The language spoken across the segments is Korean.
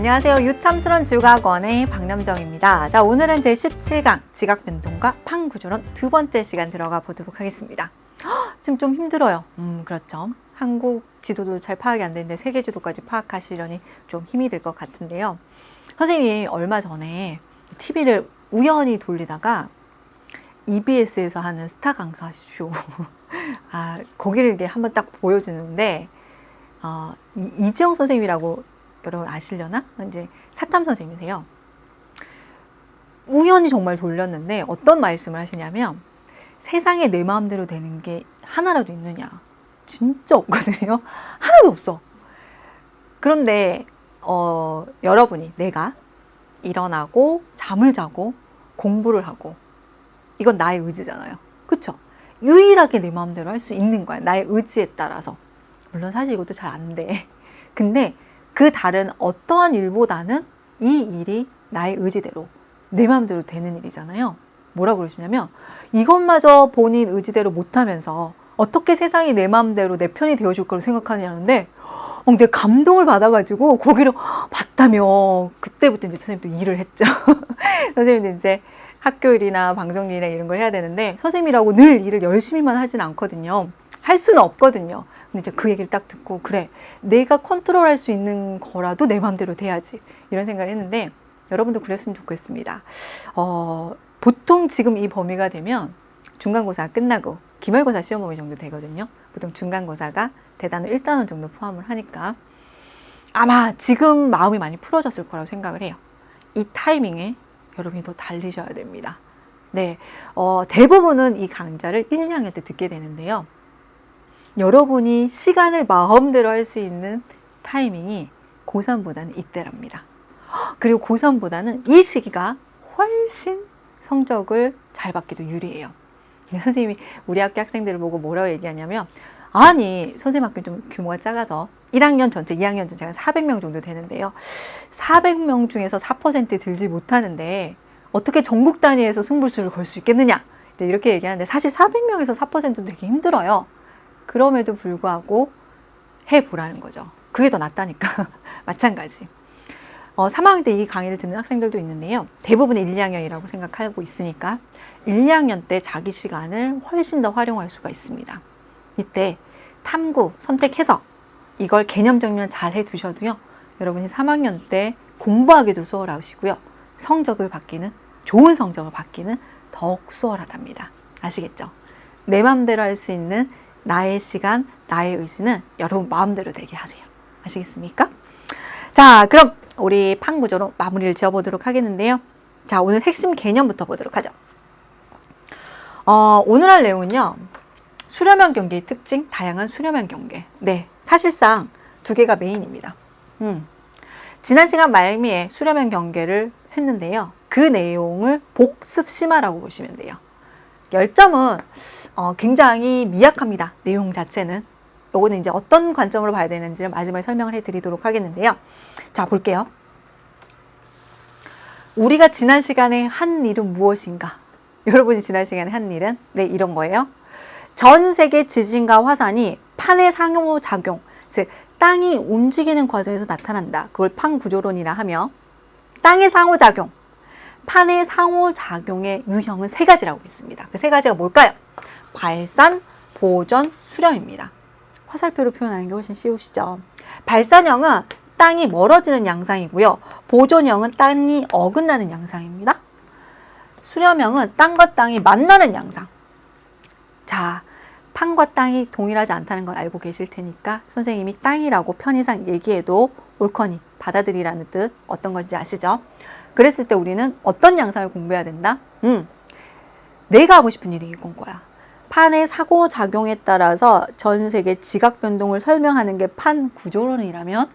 안녕하세요. 유탐스런 지구과학원의 박남정입니다. 자, 오늘은 제 17강 지각변동과 판구조론 두 번째 시간 들어가 보도록 하겠습니다. 지금 좀 힘들어요. 그렇죠. 한국 지도도 잘 파악이 안 되는데 세계 지도까지 파악하시려니 좀 힘이 들 것 같은데요. 선생님이 얼마 전에 TV를 우연히 돌리다가 EBS에서 하는 스타 강사쇼 거기를 이렇게 한번 딱 보여주는데 이지영 선생님이라고 여러분 아시려나? 이제 사탐 선생님이세요. 우연히 정말 돌렸는데 어떤 말씀을 하시냐면 세상에 내 마음대로 되는 게 하나라도 있느냐? 진짜 없거든요. 하나도 없어. 그런데 여러분이 내가 일어나고 잠을 자고 공부를 하고 이건 나의 의지잖아요. 그렇죠? 유일하게 내 마음대로 할 수 있는 거야. 나의 의지에 따라서. 물론 사실 이것도 잘 안 돼. 근데 그 다른 어떠한 일보다는 이 일이 나의 의지대로 내 마음대로 되는 일이잖아요. 뭐라고 그러시냐면 이것마저 본인 의지대로 못하면서 어떻게 세상이 내 마음대로 내 편이 되어줄 거라고 생각하냐는데 내가 감동을 받아가지고 거기를 봤다며 그때부터 이제 선생님도 일을 했죠. 선생님도 이제 학교 일이나 방송 일이나 이런 걸 해야 되는데 선생님이라고 늘 일을 열심히만 하진 않거든요. 할 수는 없거든요. 근데 이제 그 얘기를 딱 듣고 그래 내가 컨트롤할 수 있는 거라도 내 마음대로 돼야지 이런 생각을 했는데 여러분도 그랬으면 좋겠습니다. 보통 지금 이 범위가 되면 중간고사 끝나고 기말고사 시험 범위 정도 되거든요. 보통 중간고사가 대단원 1단원 정도 포함을 하니까 아마 지금 마음이 많이 풀어졌을 거라고 생각을 해요. 이 타이밍에 여러분이 더 달리셔야 됩니다. 네, 대부분은 이 강좌를 1, 2학년 때 듣게 되는데요. 여러분이 시간을 마음대로 할 수 있는 타이밍이 고3보다는 이때랍니다. 그리고 고3보다는 이 시기가 훨씬 성적을 잘 받기도 유리해요. 선생님이 우리 학교 학생들을 보고 뭐라고 얘기하냐면 아니 선생님 학교 좀 규모가 작아서 1학년 전체, 2학년 전체가 400명 정도 되는데요. 400명 중에서 4% 들지 못하는데 어떻게 전국 단위에서 승부수를 걸 수 있겠느냐 이렇게 얘기하는데 사실 400명에서 4%도 되게 힘들어요. 그럼에도 불구하고 해보라는 거죠. 그게 더 낫다니까. 마찬가지. 3학년 때 이 강의를 듣는 학생들도 있는데요. 대부분 1, 2학년이라고 생각하고 있으니까 1, 2학년 때 자기 시간을 훨씬 더 활용할 수가 있습니다. 이때 탐구, 선택해서 이걸 개념 정리만 잘 해두셔도요. 여러분이 3학년 때 공부하기도 수월하시고요. 성적을 받기는, 좋은 성적을 받기는 더욱 수월하답니다. 아시겠죠? 내 마음대로 할 수 있는 나의 시간, 나의 의지는 여러분 마음대로 되게 하세요. 아시겠습니까? 자, 그럼 우리 판구조로 마무리를 지어보도록 하겠는데요. 자, 오늘 핵심 개념부터 보도록 하죠. 오늘 할 내용은요. 수렴형 경계의 특징, 다양한 수렴형 경계. 네, 사실상 두 개가 메인입니다. 지난 시간 말미에 수렴형 경계를 했는데요. 그 내용을 복습 심화라고 보시면 돼요. 열점은 굉장히 미약합니다. 내용 자체는. 요거는 이제 어떤 관점으로 봐야 되는지를 마지막에 설명을 해드리도록 하겠는데요. 자, 볼게요. 우리가 지난 시간에 한 일은 무엇인가? 여러분이 지난 시간에 한 일은 네, 이런 거예요. 전 세계 지진과 화산이 판의 상호작용, 즉 땅이 움직이는 과정에서 나타난다. 그걸 판구조론이라 하며 땅의 상호작용, 판의 상호작용의 유형은 세 가지라고 있습니다. 그 세 가지가 뭘까요? 발산, 보존, 수렴입니다. 화살표로 표현하는 게 훨씬 쉬우시죠? 발산형은 땅이 멀어지는 양상이고요. 보존형은 땅이 어긋나는 양상입니다. 수렴형은 땅과 땅이 만나는 양상. 자, 판과 땅이 동일하지 않다는 걸 알고 계실 테니까 선생님이 땅이라고 편의상 얘기해도 옳거니 받아들이라는 뜻 어떤 건지 아시죠? 그랬을 때 우리는 어떤 양상을 공부해야 된다? 내가 하고 싶은 일이 이건 거야. 판의 사고작용에 따라서 전 세계 지각변동을 설명하는 게 판구조론이라면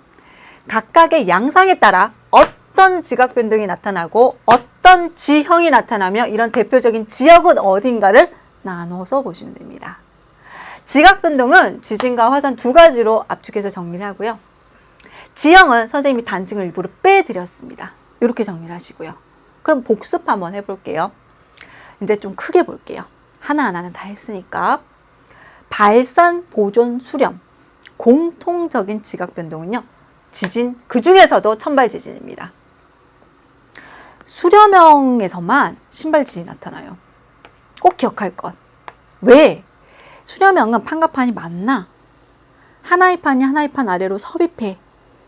각각의 양상에 따라 어떤 지각변동이 나타나고 어떤 지형이 나타나며 이런 대표적인 지역은 어딘가를 나눠서 보시면 됩니다. 지각변동은 지진과 화산 두 가지로 압축해서 정리를 하고요. 지형은 선생님이 단증을 일부러 빼드렸습니다. 이렇게 정리를 하시고요. 그럼 복습 한번 해볼게요. 이제 좀 크게 볼게요. 하나하나는 다 했으니까. 발산, 보존, 수렴. 공통적인 지각 변동은요. 지진, 그 중에서도 천발 지진입니다. 수려명에서만 신발 지진이 나타나요. 꼭 기억할 것. 왜? 수려명은 판과 판이 맞나? 하나의 판이 하나의 판 아래로 섭입해.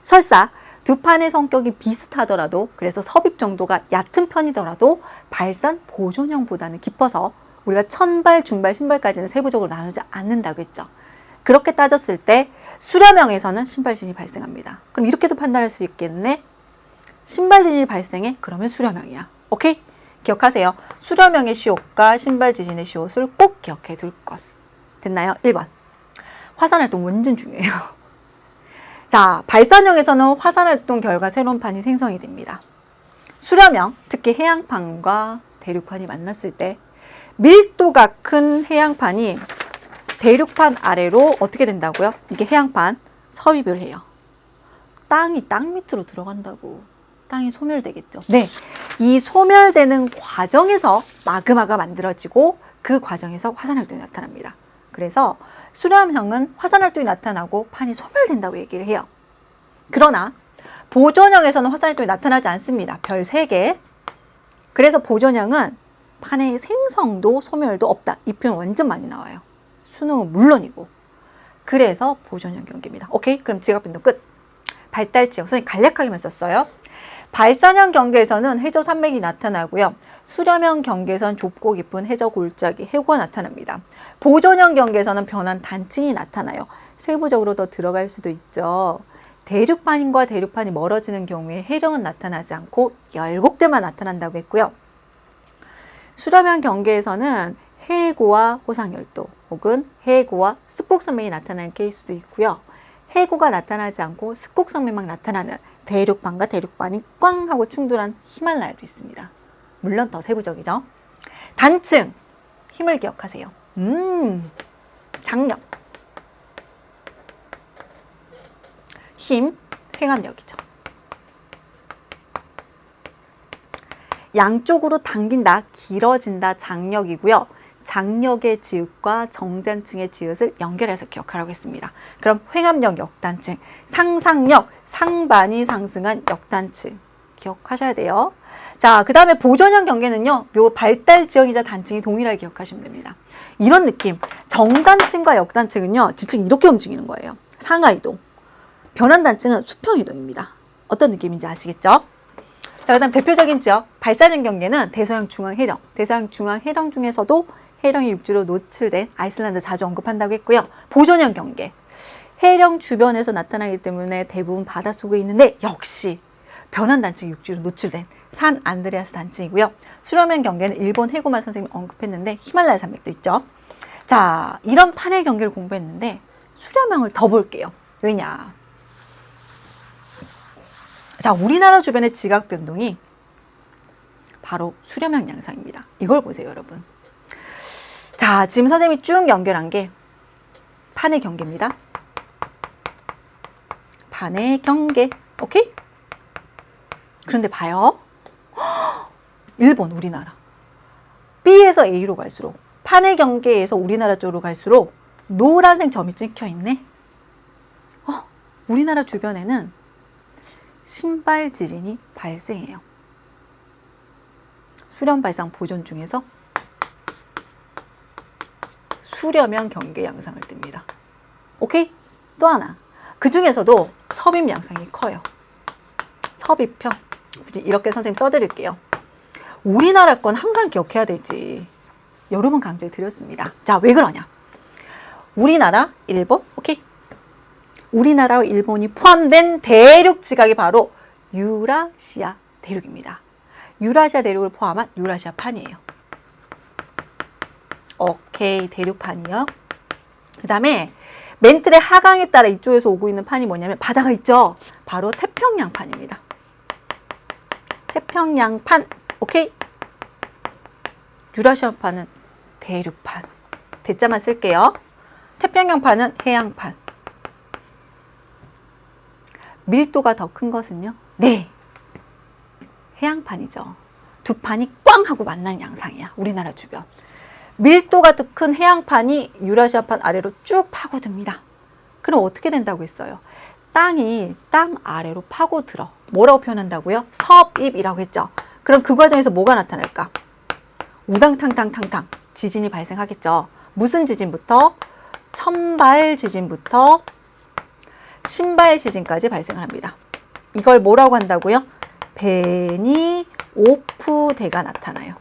설사 두 판의 성격이 비슷하더라도, 그래서 섭입 정도가 얕은 편이더라도 발산 보존형보다는 깊어서 우리가 천발, 중발, 신발까지는 세부적으로 나누지 않는다고 했죠. 그렇게 따졌을 때 수려명에서는 신발 지진이 발생합니다. 그럼 이렇게도 판단할 수 있겠네. 신발 지진이 발생해? 그러면 수려명이야. 오케이? 기억하세요. 수려명의 시옷과 신발 지진의 시옷을 꼭 기억해 둘 것. 됐나요? 1번. 화산활동 완전 중요해요. 자, 발산형에서는 화산활동 결과 새로운 판이 생성이 됩니다. 수려명, 특히 해양판과 대륙판이 만났을 때 밀도가 큰 해양판이 대륙판 아래로 어떻게 된다고요? 이게 해양판 섭입을 해요. 땅이 땅 밑으로 들어간다고. 땅이 소멸되겠죠. 네, 이 소멸되는 과정에서 마그마가 만들어지고 그 과정에서 화산활동이 나타납니다. 그래서 수렴형은 화산활동이 나타나고 판이 소멸된다고 얘기를 해요. 그러나 보존형에서는 화산활동이 나타나지 않습니다. 별 3개. 그래서 보존형은 판의 생성도 소멸도 없다. 이 표현 완전 많이 나와요. 수능은 물론이고. 그래서 보존형 경계입니다. 오케이? 그럼 지각변동 끝. 발달지역. 선생님 간략하게만 썼어요. 발산형 경계에서는 해저 산맥이 나타나고요. 수렴형 경계에서는 좁고 깊은 해저 골짜기, 해구가 나타납니다. 보존형 경계에서는 변환 단층이 나타나요. 세부적으로 더 들어갈 수도 있죠. 대륙판과 대륙판이 멀어지는 경우에 해령은 나타나지 않고 열곡대만 나타난다고 했고요. 수렴형 경계에서는 해구와 호상열도 혹은 해구와 습곡산맥이 나타나는 케이스도 있고요. 해구가 나타나지 않고 습곡산맥만 나타나는 대륙판과 대륙판이 꽝 하고 충돌한 히말라야도 있습니다. 물론 더 세부적이죠. 단층, 힘을 기억하세요. 장력, 힘, 횡압력이죠. 양쪽으로 당긴다, 길어진다, 장력이고요. 장력의 지읒과 정단층의 지읒을 연결해서 기억하라고 했습니다. 그럼 횡압력 역단층, 상상력, 상반이 상승한 역단층 기억하셔야 돼요. 자, 그 다음에 보존형 경계는요, 요 발달 지역이자 단층이 동일하게 기억하시면 됩니다. 이런 느낌. 정단층과 역단층은요, 지층이 이렇게 움직이는 거예요. 상하이동. 변환 단층은 수평이동입니다. 어떤 느낌인지 아시겠죠? 자, 그 다음 대표적인 지역, 발산형 경계는 대서양 중앙 해령. 대서양 중앙 해령 중에서도 해령이 육지로 노출된 아이슬란드 자주 언급한다고 했고요. 보존형 경계. 해령 주변에서 나타나기 때문에 대부분 바닷속에 있는데 역시 변환 단층이 육지로 노출된 산 안드레아스 단층이고요. 수렴형 경계는 일본 해구만 선생님이 언급했는데 히말라야 산맥도 있죠. 자, 이런 판의 경계를 공부했는데 수렴형을 더 볼게요. 왜냐? 자, 우리나라 주변의 지각 변동이 바로 수렴형 양상입니다. 이걸 보세요, 여러분. 자, 지금 선생님이 쭉 연결한 게 판의 경계입니다. 판의 경계. 오케이? 그런데 봐요. 일본, 우리나라. B에서 A로 갈수록, 판의 경계에서 우리나라 쪽으로 갈수록 노란색 점이 찍혀 있네. 우리나라 주변에는 신발 지진이 발생해요. 수렴 발상 보존 중에서 수렴형 경계 양상을 띱니다. 오케이? 또 하나. 그 중에서도 섭입 양상이 커요. 섭입형. 이렇게 선생님 써드릴게요. 우리나라 건 항상 기억해야 되지. 여러 번 강조해 드렸습니다. 자, 왜 그러냐? 우리나라, 일본, 오케이? 우리나라와 일본이 포함된 대륙 지각이 바로 유라시아 대륙입니다. 유라시아 대륙을 포함한 유라시아 판이에요. 오케이, 대륙판이요. 그 다음에 멘틀의 하강에 따라 이쪽에서 오고 있는 판이 뭐냐면 바다가 있죠. 바로 태평양판입니다. 태평양판, 오케이? 유라시아판은 대륙판. 대자만 쓸게요. 태평양판은 해양판. 밀도가 더 큰 것은요? 네, 해양판이죠. 두 판이 꽝 하고 만나는 양상이야. 우리나라 주변. 밀도가 더 큰 해양판이 유라시아판 아래로 쭉 파고듭니다. 그럼 어떻게 된다고 했어요? 땅이 땅 아래로 파고들어. 뭐라고 표현한다고요? 섭입이라고 했죠. 그럼 그 과정에서 뭐가 나타날까? 우당탕탕탕탕 지진이 발생하겠죠. 무슨 지진부터? 천발 지진부터 신발 지진까지 발생을 합니다. 이걸 뭐라고 한다고요? 베니 오프대가 나타나요.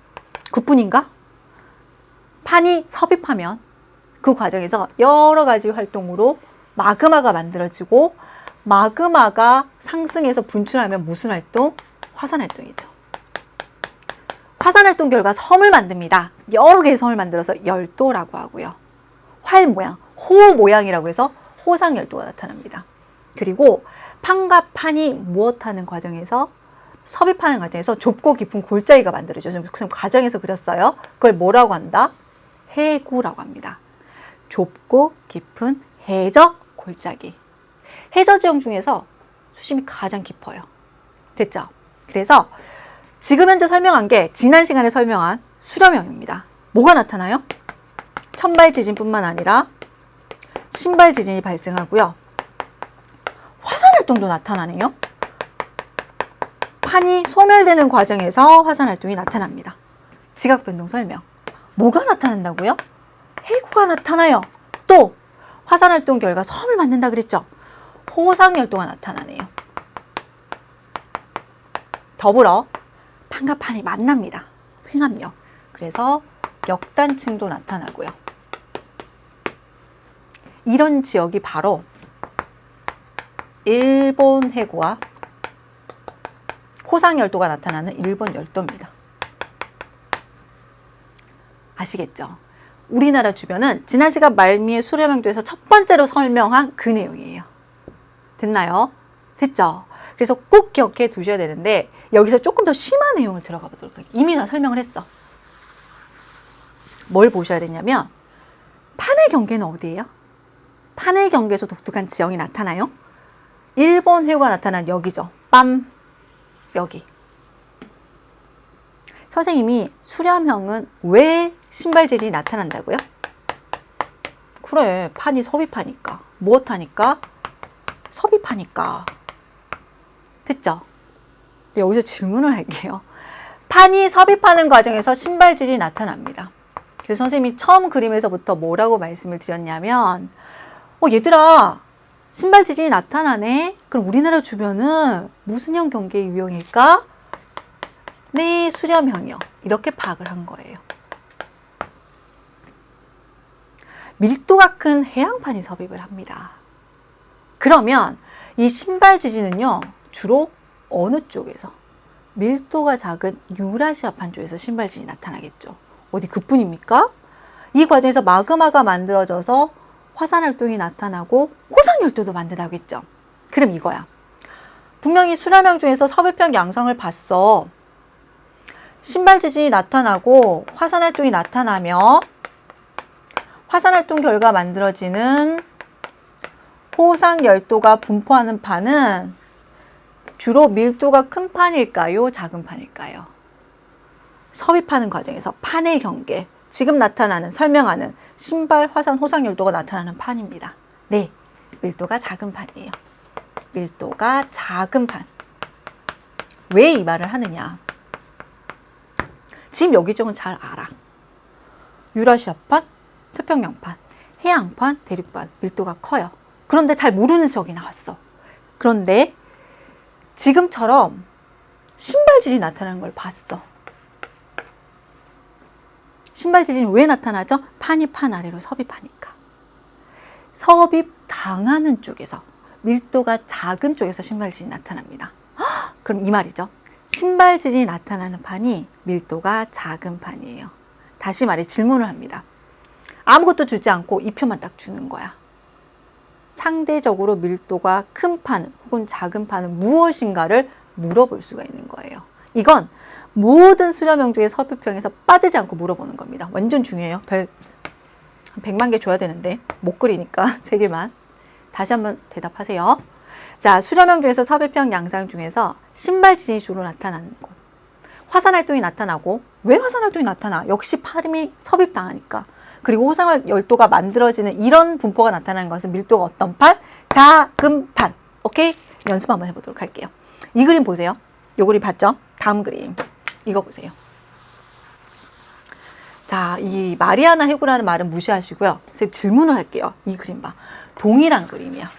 그뿐인가? 판이 섭입하면 그 과정에서 여러 가지 활동으로 마그마가 만들어지고 마그마가 상승해서 분출하면 무슨 활동? 화산 활동이죠. 화산 활동 결과 섬을 만듭니다. 여러 개의 섬을 만들어서 열도라고 하고요. 활 모양, 호 모양이라고 해서 호상열도가 나타납니다. 그리고 판과 판이 무엇하는 과정에서 섭입하는 과정에서 좁고 깊은 골짜기가 만들어져요. 지금 과정에서 그렸어요. 그걸 뭐라고 한다? 해구라고 합니다. 좁고 깊은 해저 골짜기. 해저 지형 중에서 수심이 가장 깊어요. 됐죠? 그래서 지금 현재 설명한 게 지난 시간에 설명한 수렴형입니다. 뭐가 나타나요? 천발 지진뿐만 아니라 신발 지진이 발생하고요. 화산 활동도 나타나네요. 판이 소멸되는 과정에서 화산 활동이 나타납니다. 지각 변동 설명. 뭐가 나타난다고요? 해구가 나타나요. 또 화산 활동 결과 섬을 만든다 그랬죠. 호상 열도가 나타나네요. 더불어 판과 판이 만납니다. 횡압력. 그래서 역단층도 나타나고요. 이런 지역이 바로 일본 해구와 호상 열도가 나타나는 일본 열도입니다. 아시겠죠? 우리나라 주변은 지난 시간 말미에 수렴형조에서 첫 번째로 설명한 그 내용이에요. 됐나요? 됐죠? 그래서 꼭 기억해 두셔야 되는데 여기서 조금 더 심한 내용을 들어가 보도록 할게요. 이미 다 설명을 했어. 뭘 보셔야 되냐면 판의 경계는 어디예요? 판의 경계에서 독특한 지형이 나타나요. 일본 해구가 나타난 여기죠. 빰 여기. 선생님이 수렴형은 왜 신발 지진이 나타난다고요? 그래, 판이 섭입하니까. 무엇하니까? 섭입하니까. 됐죠? 여기서 질문을 할게요. 판이 섭입하는 과정에서 신발 지진이 나타납니다. 그래서 선생님이 처음 그림에서부터 뭐라고 말씀을 드렸냐면 얘들아 신발 지진이 나타나네? 그럼 우리나라 주변은 무슨 형 경계 유형일까? 네, 수렴형이요. 이렇게 파악을 한 거예요. 밀도가 큰 해양판이 섭입을 합니다. 그러면 이 신발 지진은요, 주로 어느 쪽에서? 밀도가 작은 유라시아판 쪽에서 신발 지진이 나타나겠죠. 어디 그뿐입니까? 이 과정에서 마그마가 만들어져서 화산 활동이 나타나고 호상 열도도 만든다고 했죠. 그럼 이거야. 분명히 수렴형 중에서 섭입형 양상을 봤어. 신발 지진이 나타나고 화산 활동이 나타나며 화산 활동 결과 만들어지는 호상 열도가 분포하는 판은 주로 밀도가 큰 판일까요? 작은 판일까요? 섭입하는 과정에서 판의 경계, 지금 나타나는, 설명하는 신발, 화산, 호상 열도가 나타나는 판입니다. 네, 밀도가 작은 판이에요. 밀도가 작은 판. 왜 이 말을 하느냐? 지금 여기저기 잘 알아. 유라시아판, 태평양판, 해양판, 대륙판 밀도가 커요. 그런데 잘 모르는 지역이 나왔어. 그런데 지금처럼 신발 지진이 나타나는 걸 봤어. 신발 지진이 왜 나타나죠? 판이 판 아래로 섭입하니까. 섭입 당하는 쪽에서, 밀도가 작은 쪽에서 신발 지진이 나타납니다. 그럼 이 말이죠. 신발 지진이 나타나는 판이 밀도가 작은 판이에요. 다시 말해 질문을 합니다. 아무것도 주지 않고 이 표만 딱 주는 거야. 상대적으로 밀도가 큰 판은 혹은 작은 판은 무엇인가를 물어볼 수가 있는 거예요. 이건 모든 수렴형 중에 섭입형에서 빠지지 않고 물어보는 겁니다. 완전 중요해요. 한 100만 개 줘야 되는데 못 그리니까 3개만. 다시 한번 대답하세요. 자, 수렴형 중에서 섭입형 양상 중에서 신발 지진이 주로 나타나는 곳. 화산 활동이 나타나고, 왜 화산 활동이 나타나? 역시 판이 섭입당하니까. 그리고 호상 열도가 만들어지는 이런 분포가 나타나는 것은 밀도가 어떤 판? 작은 판. 오케이? 연습 한번 해보도록 할게요. 이 그림 보세요. 이 그림 봤죠? 다음 그림. 이거 보세요. 자, 이 마리아나 해구라는 말은 무시하시고요. 선생님 질문을 할게요. 이 그림 봐. 동일한 그림이야.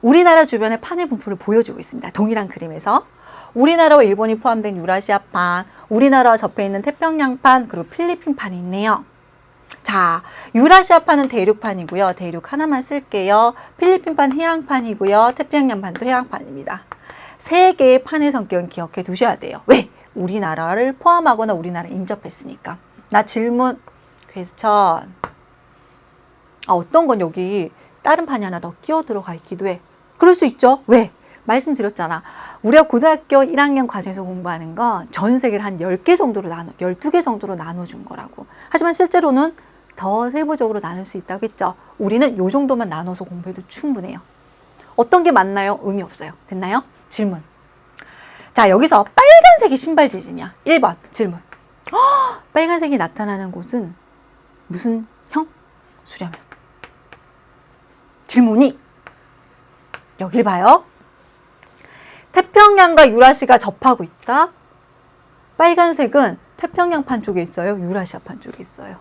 우리나라 주변의 판의 분포를 보여주고 있습니다. 동일한 그림에서 우리나라와 일본이 포함된 유라시아판, 우리나라와 접해 있는 태평양판, 그리고 필리핀판이 있네요. 자, 유라시아판은 대륙판이고요. 대륙 하나만 쓸게요. 필리핀판 해양판이고요. 태평양판도 해양판입니다. 세 개의 판의 성격은 기억해 두셔야 돼요. 왜? 우리나라를 포함하거나 우리나라에 인접했으니까. 나 질문, 퀘스천. 어떤 건 여기 다른 판이 하나 더 끼어 들어가 있기도 해. 그럴 수 있죠. 왜? 말씀드렸잖아. 우리가 고등학교 1학년 과정에서 공부하는 건 전 세계를 한 10개 정도로 12개 정도로 나눠준 거라고. 하지만 실제로는 더 세부적으로 나눌 수 있다고 했죠. 우리는 요 정도만 나눠서 공부해도 충분해요. 어떤 게 맞나요? 의미 없어요. 됐나요? 질문. 자, 여기서 빨간색이 신발 지진이야. 1번 질문. 빨간색이 나타나는 곳은 무슨 형? 수렴형. 질문이 여길 봐요. 태평양과 유라시아가 접하고 있다. 빨간색은 태평양판 쪽에 있어요. 유라시아판 쪽에 있어요.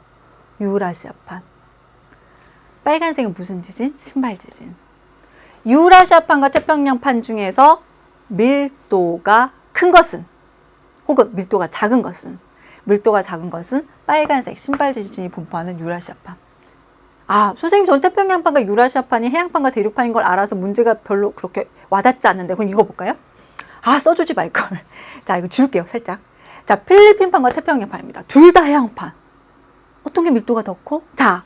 유라시아판. 빨간색은 무슨 지진? 신발 지진. 유라시아판과 태평양판 중에서 밀도가 큰 것은, 혹은 밀도가 작은 것은, 빨간색 신발 지진이 분포하는 유라시아판. 선생님, 전 태평양판과 유라시아판이 해양판과 대륙판인 걸 알아서 문제가 별로 그렇게 와닿지 않는데, 그럼 이거 볼까요? 써주지 말걸. 자, 이거 줄게요, 살짝. 자, 필리핀판과 태평양판입니다. 둘 다 해양판. 어떤 게 밀도가 더 커? 자,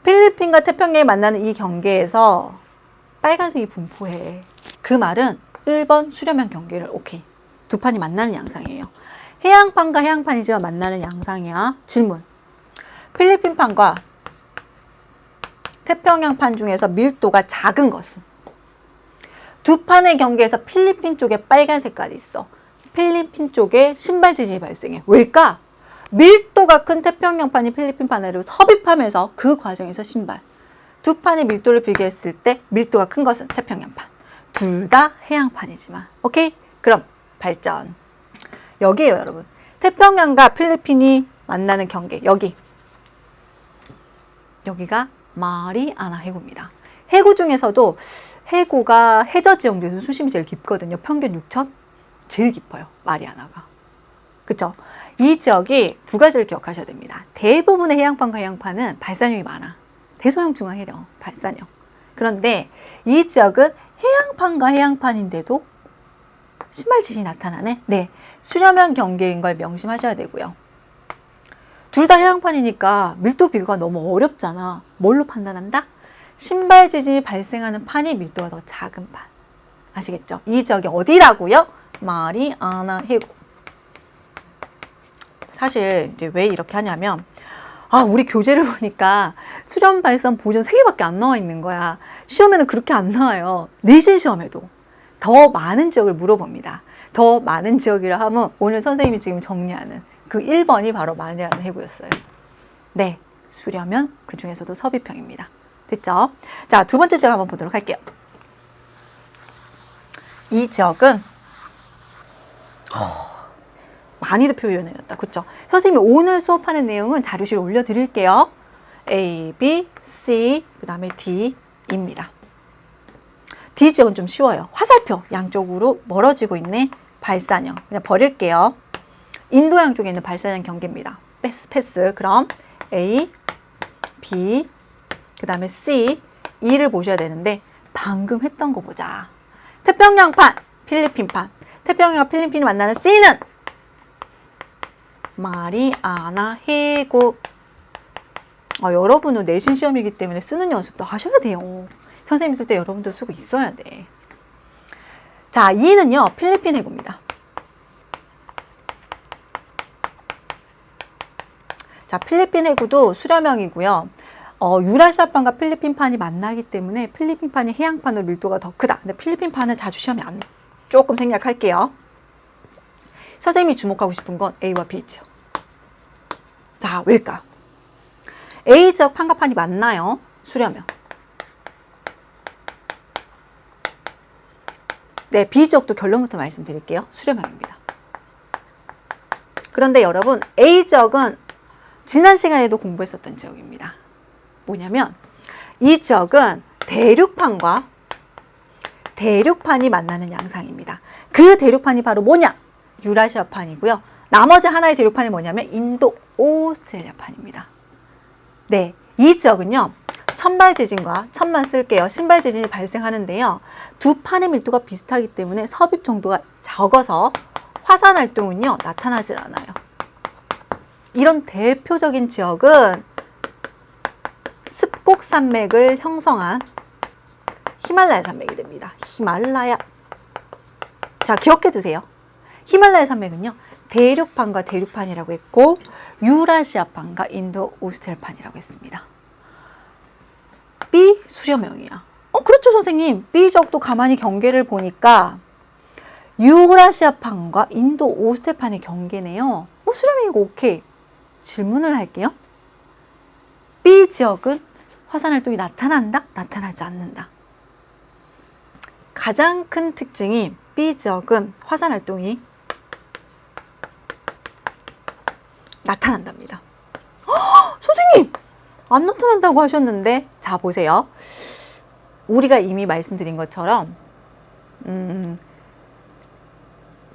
필리핀과 태평양이 만나는 이 경계에서 빨간색이 분포해. 그 말은 1번 수렴형 경계를, 오케이. 두 판이 만나는 양상이에요. 해양판과 해양판이지만 만나는 양상이야. 질문. 필리핀판과 태평양판 중에서 밀도가 작은 것은? 두 판의 경계에서 필리핀 쪽에 빨간 색깔이 있어. 필리핀 쪽에 신발 지진이 발생해. 왜일까? 밀도가 큰 태평양판이 필리핀판으로 섭입하면서 그 과정에서 신발. 두 판의 밀도를 비교했을 때 밀도가 큰 것은 태평양판. 둘 다 해양판이지만. 오케이? 그럼 발전. 여기에요, 여러분. 태평양과 필리핀이 만나는 경계. 여기가 마리아나 해구입니다. 해구 중에서도 해구가 해저 지역 중에서 수심이 제일 깊거든요. 평균 6,000? 제일 깊어요. 마리아나가. 그쵸? 이 지역이 두 가지를 기억하셔야 됩니다. 대부분의 해양판과 해양판은 발산형이 많아. 대서양 중앙해령, 발산형. 그런데 이 지역은 해양판과 해양판인데도 신발 지진이 나타나네? 네. 수렴형 경계인 걸 명심하셔야 되고요. 둘 다 해양판이니까 밀도 비교가 너무 어렵잖아. 뭘로 판단한다? 신발 지진이 발생하는 판이 밀도가 더 작은 판. 아시겠죠? 이 지역이 어디라고요? 마리아나 해구. 사실 이제 왜 이렇게 하냐면 우리 교재를 보니까 수렴, 발산, 보존 3개밖에 안 나와 있는 거야. 시험에는 그렇게 안 나와요. 내신 시험에도 더 많은 지역을 물어봅니다. 더 많은 지역이라 하면 오늘 선생님이 지금 정리하는 그 1번이 바로 마리아나 해구였어요. 네, 수렴은 그 중에서도 섭입형입니다. 됐죠? 자, 두 번째 지역 한번 보도록 할게요. 이 지역은 많이도 표현해놨다. 그렇죠? 선생님이 오늘 수업하는 내용은 자료실에 올려드릴게요. A, B, C, 그 다음에 D입니다. D 지역은 좀 쉬워요. 화살표 양쪽으로 멀어지고 있네. 발산형. 그냥 버릴게요. 인도양 쪽에 있는 발산형 경계입니다. 패스. 그럼 A, B, 그 다음에 C, E를 보셔야 되는데 방금 했던 거 보자. 태평양판, 필리핀판. 태평양과 필리핀이 만나는 C는 마리아나 해구. 여러분은 내신 시험이기 때문에 쓰는 연습도 하셔야 돼요. 선생님 쓸 때 여러분도 쓰고 있어야 돼. 자, E는요, 필리핀 해구입니다. 자, 필리핀 해구도 수렴형이고요. 유라시아판과 필리핀판이 만나기 때문에 필리핀판이 해양판으로 밀도가 더 크다. 근데 필리핀판은 자주 시험에 조금 생략할게요. 선생님이 주목하고 싶은 건 A와 B죠. 자, 왜일까? A 지역 판과 판이 만나요. 수렴형. 네, B 지역도 결론부터 말씀드릴게요. 수렴형입니다. 그런데 여러분, A 지역은 지난 시간에도 공부했었던 지역입니다. 뭐냐면 이 지역은 대륙판과 대륙판이 만나는 양상입니다. 그 대륙판이 바로 뭐냐? 유라시아판이고요. 나머지 하나의 대륙판이 뭐냐면 인도 오스트레일리아판입니다. 네, 이 지역은요. 천발 지진과 천만 쓸게요. 신발 지진이 발생하는데요. 두 판의 밀도가 비슷하기 때문에 섭입 정도가 적어서 화산 활동은요. 나타나질 않아요. 이런 대표적인 지역은 습곡 산맥을 형성한 히말라야 산맥이 됩니다. 히말라야. 자, 기억해 두세요. 히말라야 산맥은요. 대륙판과 대륙판이라고 했고 유라시아판과 인도 오스트레일판이라고 했습니다. B 수렴형이야. 그렇죠 선생님. B 지역도 가만히 경계를 보니까 유라시아판과 인도 오스트레일판의 경계네요. 수렴형이고 오케이. 질문을 할게요. B 지역은 화산 활동이 나타난다? 나타나지 않는다. 가장 큰 특징이 B 지역은 화산 활동이 나타난답니다. 선생님! 안 나타난다고 하셨는데 자 보세요. 우리가 이미 말씀드린 것처럼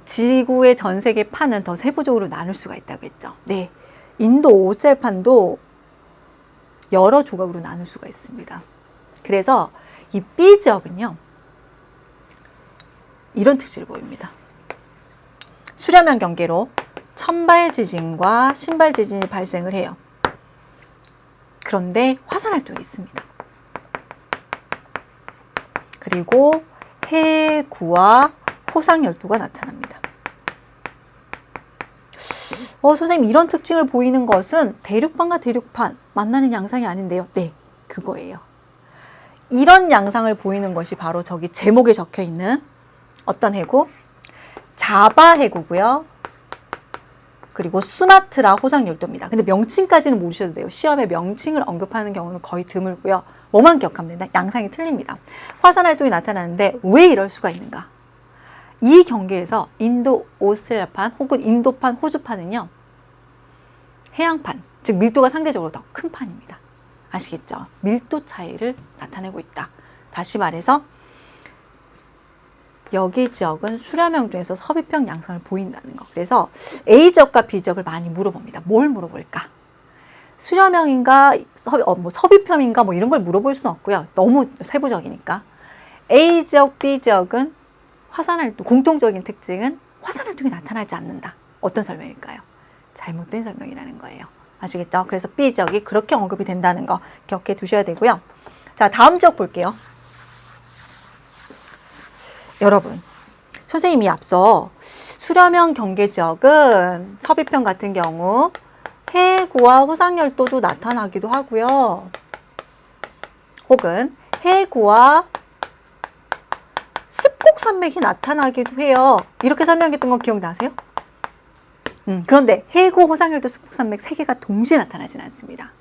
지구의 전 세계 판은 더 세부적으로 나눌 수가 있다고 했죠. 네, 인도 오스트레일판도 여러 조각으로 나눌 수가 있습니다. 그래서 이 B 지역은요. 이런 특질을 보입니다. 수렴형 경계로 천발 지진과 신발 지진이 발생을 해요. 그런데 화산 활동이 있습니다. 그리고 해구와 호상 열도가 나타납니다. 선생님 이런 특징을 보이는 것은 대륙판과 대륙판 만나는 양상이 아닌데요. 네, 그거예요. 이런 양상을 보이는 것이 바로 저기 제목에 적혀 있는 어떤 해구? 자바 해구고요. 그리고 수마트라 호상열도입니다. 근데 명칭까지는 모르셔도 돼요. 시험에 명칭을 언급하는 경우는 거의 드물고요. 뭐만 기억하면 된다? 양상이 틀립니다. 화산 활동이 나타나는데 왜 이럴 수가 있는가? 이 경계에서 인도 오스트레일리아판 혹은 인도판, 호주판은요. 해양판, 즉 밀도가 상대적으로 더 큰 판입니다. 아시겠죠? 밀도 차이를 나타내고 있다. 다시 말해서 여기 지역은 수렴형 중에서 섭입형 양상을 보인다는 거. 그래서 A 지역과 B 지역을 많이 물어봅니다. 뭘 물어볼까? 수렴형인가, 섭입형인가 뭐 이런 걸 물어볼 수는 없고요. 너무 세부적이니까. A 지역, B 지역은 화산활동, 공통적인 특징은 화산활동이 나타나지 않는다. 어떤 설명일까요? 잘못된 설명이라는 거예요. 아시겠죠? 그래서 B 지역이 그렇게 언급이 된다는 거 기억해 두셔야 되고요. 자, 다음 지역 볼게요. 여러분, 선생님이 앞서 수렴형 경계 지역은 섭입형 같은 경우 해구와 호상열도도 나타나기도 하고요. 혹은 해구와 습곡산맥이 나타나기도 해요. 이렇게 설명했던 거 기억나세요? 그런데 해구, 호상열도, 습곡산맥 세 개가 동시에 나타나지는 않습니다.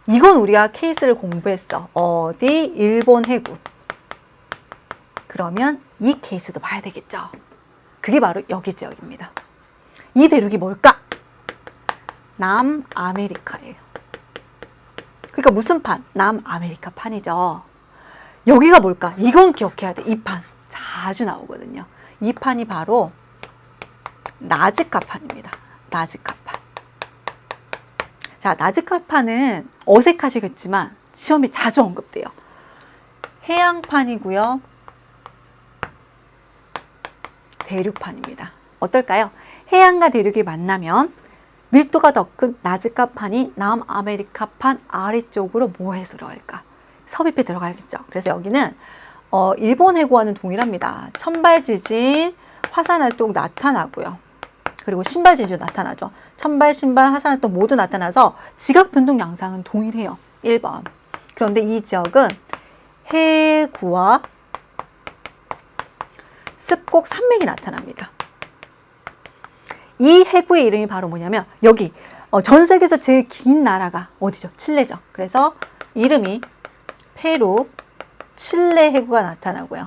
이건 우리가 케이스를 공부했어. 어디? 일본 해구. 그러면 이 케이스도 봐야 되겠죠. 그게 바로 여기 지역입니다. 이 대륙이 뭘까? 남아메리카예요. 그러니까 무슨 판? 남아메리카 판이죠. 여기가 뭘까? 이건 기억해야 돼. 이 판. 자주 나오거든요. 이 판이 바로 나즈카판입니다. 나즈카판. 자, 나즈카판은 어색하시겠지만 시험에 자주 언급돼요. 해양판이고요. 대륙판입니다. 어떨까요? 해양과 대륙이 만나면 밀도가 더 큰 나즈카판이 남아메리카판 아래쪽으로 뭐해서 들어갈까? 섭입해 들어가겠죠. 그래서 여기는 일본 해구와는 동일합니다. 천발 지진, 화산 활동 나타나고요. 그리고 신발 지진도 나타나죠. 천발, 신발, 화산 활동 모두 나타나서 지각 변동 양상은 동일해요. 1번. 그런데 이 지역은 해구와 습곡 산맥이 나타납니다. 이 해구의 이름이 바로 뭐냐면 여기 전 세계에서 제일 긴 나라가 어디죠? 칠레죠. 그래서 이름이 페루 칠레 해구가 나타나고요.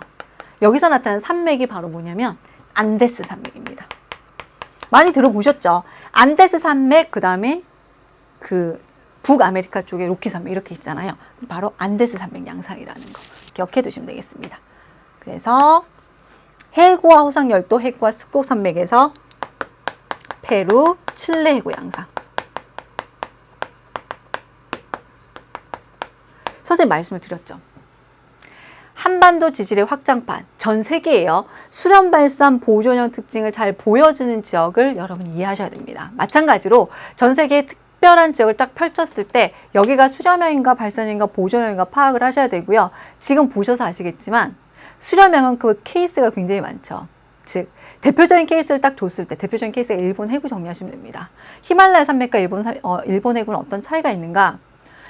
여기서 나타나는 산맥이 바로 뭐냐면 안데스 산맥입니다. 많이 들어보셨죠? 안데스 산맥, 그 다음에 그 북아메리카 쪽에 로키 산맥 이렇게 있잖아요. 바로 안데스 산맥 양상이라는 거 기억해 두시면 되겠습니다. 그래서 해구와 호상열도, 해구와 습곡 산맥에서 페루, 칠레 해구 양상. 선생님 말씀을 드렸죠. 한반도 지질의 확장판, 전 세계에요. 수렴 발산 보존형 특징을 잘 보여주는 지역을 여러분이 이해하셔야 됩니다. 마찬가지로 전 세계의 특별한 지역을 딱 펼쳤을 때 여기가 수렴형인가 발산형인가 보존형인가 파악을 하셔야 되고요. 지금 보셔서 아시겠지만 수렴형은 그 케이스가 굉장히 많죠. 즉 대표적인 케이스를 딱 줬을 때 대표적인 케이스가 일본 해구 정리하시면 됩니다. 히말라야 산맥과 일본 해구는 어떤 차이가 있는가?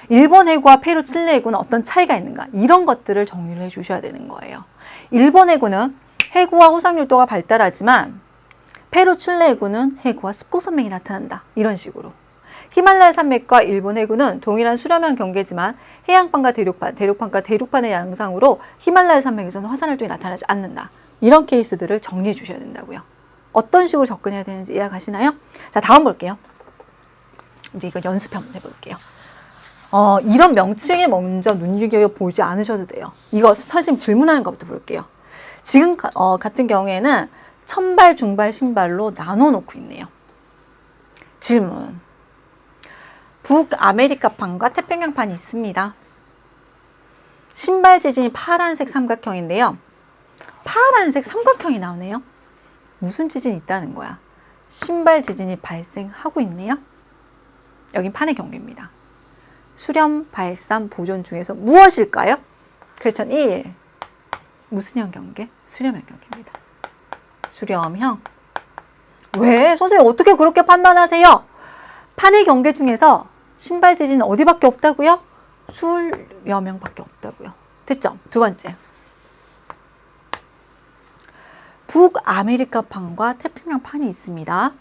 일본 해구와 페루, 칠레 해구는 어떤 차이가 있는가? 이런 것들을 정리를 해 주셔야 되는 거예요. 일본 해구는 해구와 호상율도가 발달하지만 페루, 칠레 해구는 해구와 습곡 산맥이 나타난다. 이런 식으로. 히말라야 산맥과 일본 해구는 동일한 수렴형 경계지만 해양판과 대륙판과 대륙판의 양상으로 히말라야 산맥에서는 화산활동이 나타나지 않는다. 이런 케이스들을 정리해 주셔야 된다고요. 어떤 식으로 접근해야 되는지 이해가시나요? 자, 다음 볼게요. 이제 이거 연습 한번 해볼게요. 이런 명칭에 먼저 눈여겨보지 않으셔도 돼요. 이거 선생님 질문하는 것부터 볼게요. 지금 같은 경우에는 천발, 중발, 신발로 나눠놓고 있네요. 질문. 북아메리카판과 태평양판이 있습니다. 신발 지진이 파란색 삼각형인데요. 파란색 삼각형이 나오네요. 무슨 지진이 있다는 거야? 신발 지진이 발생하고 있네요. 여긴 판의 경계입니다. 수렴, 발산, 보존 중에서 무엇일까요? 퀘스천 1. 무슨 형 경계? 수렴형 경계입니다. 수렴형. 왜? 선생님 어떻게 그렇게 판단하세요? 판의 경계 중에서 신발 지진은 어디밖에 없다고요? 수렴형밖에 없다고요. 됐죠? 두 번째. 북아메리카판과 태평양판이 있습니다.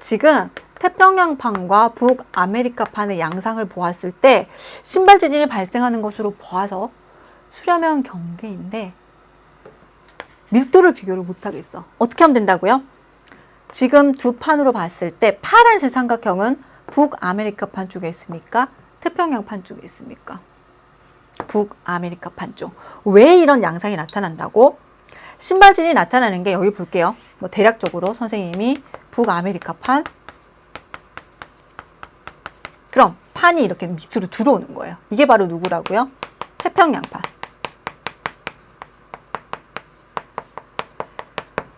지금 태평양판과 북아메리카판의 양상을 보았을 때 신발 지진이 발생하는 것으로 보아서 수렴형 경계인데 밀도를 비교를 못하겠어. 어떻게 하면 된다고요? 지금 두 판으로 봤을 때 파란색 삼각형은 북아메리카판 쪽에 있습니까? 태평양판 쪽에 있습니까? 북아메리카판 쪽. 왜 이런 양상이 나타난다고? 신발 지진이 나타나는 게 여기 볼게요. 뭐 대략적으로 선생님이 북아메리카판, 그럼 판이 이렇게 밑으로 들어오는 거예요. 이게 바로 누구라고요? 태평양판.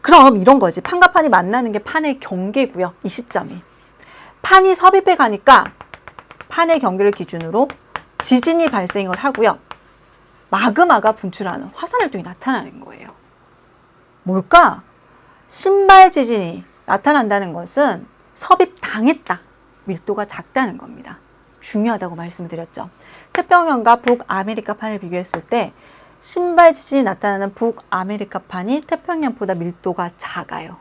그럼 이런 거지. 판과 판이 만나는 게 판의 경계고요. 이 시점이. 판이 섭입해 가니까 판의 경계를 기준으로 지진이 발생을 하고요. 마그마가 분출하는 화산활동이 나타나는 거예요. 뭘까? 신발 지진이 나타난다는 것은 섭입당했다. 밀도가 작다는 겁니다. 중요하다고 말씀드렸죠. 태평양과 북아메리카판을 비교했을 때 신발 지진이 나타나는 북아메리카판이 태평양보다 밀도가 작아요.